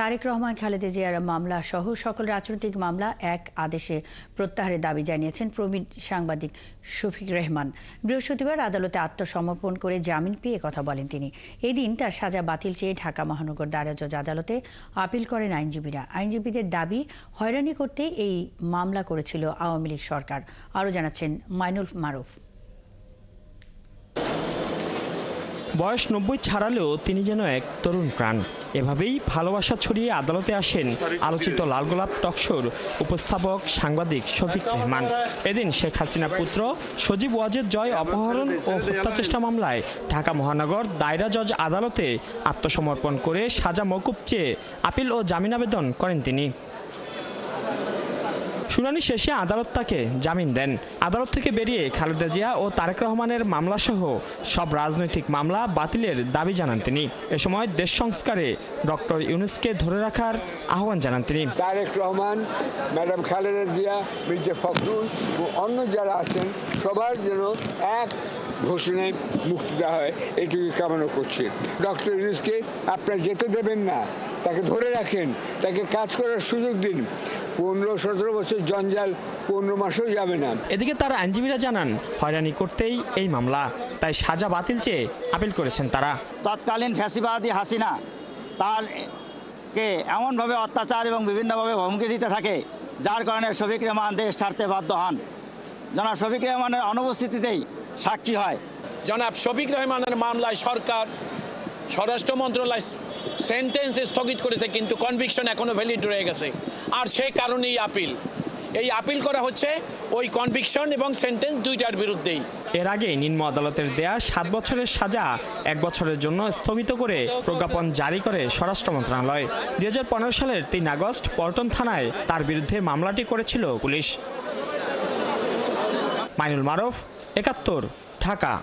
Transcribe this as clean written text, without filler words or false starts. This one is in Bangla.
তারেক রহমান খালেদা জিয়ার মামলা সহ সকল রাজনৈতিক মামলা এক আদেশে প্রত্যাহারের দাবি জানিয়েছেন প্রবীণ সাংবাদিক শফিক রেহমান। বৃহস্পতিবার আদালতে আত্মসমর্পণ করে জামিন পেয়ে কথা বলেন তিনি। এদিন তার সাজা বাতিল চেয়ে ঢাকা মহানগর দায়রা জজ আদালতে আপিল করেন আইনজীবীরা। আইনজীবীদের দাবি, হয়রানি করতে এই মামলা করেছিল আওয়ামী লীগ সরকার। আরও জানাচ্ছেন মাইনুল মারুফ। বয়স 90 ছাড়ালেও তিনি যেন এক তরুণ প্রাণ। এভাবেই ভালোবাসা ছড়িয়ে আদালতে আসেন আলোচিত লাল গোলাপ টকশোর উপস্থাপক সাংবাদিক শফিক রেহমান। এদিন শেখ হাসিনার পুত্র সজীব ওয়াজেদ জয় অপহরণ ও হত্যাচেষ্টা মামলায় ঢাকা মহানগর দায়রা জজ আদালতে আত্মসমর্পণ করে সাজা মওকুফ চেয়ে আপিল ও জামিন আবেদন করেন তিনি। শুনানি শেষে আদালত তাকে জামিন দেন। আদালত থেকে বেরিয়ে খালেদা জিয়া ও তারেক রহমানের মামলাসহ সব রাজনৈতিক মামলা বাতিলের দাবি জানান তিনি। এ সময় দেশ সংস্কারে ডক্টর ইউনূসকে ধরে রাখার আহ্বান জানান তিনি। তারেক রহমান, ম্যাডাম খালেদা জিয়া, মির্জা ফখরুল ও অন্য যারা আছেন সবার যেন এক ঘোষণায় মুক্তি দেওয়া হয়, এটুকু কামনা করছি। ডক্টর ইউনূসকে আপনারা যেতে দেবেন না, তাকে ধরে রাখেন, তাকে কাজ করার সুযোগ দিন। 15-17 বছর জঞ্জাল 15 মাসেও যাবে না। এদিকে তার আইনজীবীরা জানান, হয়রানি করতেই এই মামলা, তাই সাজা বাতিল চেয়ে আপিল করেছেন তারা। তৎকালীন ফ্যাসিবাদী হাসিনা তারকে এমনভাবে অত্যাচার এবং বিভিন্নভাবে হুমকি দিতে থাকে, যার কারণে শফিক রেহমান দেশ ছাড়তে বাধ্য হন। জনাব শফিক রেহমানের অনুপস্থিতিতেই সাক্ষী হয়। জনাব শফিক রেহমানের মামলায় সরকার স্বরাষ্ট্র মন্ত্রণালয় সেন্টেন্স স্থগিত করেছে, কিন্তু কনভিকশন এখনো ভ্যালিড রয়ে গেছে। আর সেই কারণেই এই আপিল করা হচ্ছে ওই কনভিকশন এবং সেন্টেন্স দুইটার বিরুদ্ধেই। এর আগে নিম্ন আদালতের দেয়া 7 বছরের সাজা 1 বছরের জন্য স্থগিত করে প্রজ্ঞাপন জারি করে স্বরাষ্ট্র মন্ত্রণালয়। 2015 সালের 3 আগস্ট পল্টন থানায় তার বিরুদ্ধে মামলাটি করেছিল পুলিশ। মাইনুল মারুফ, 71, ঢাকা।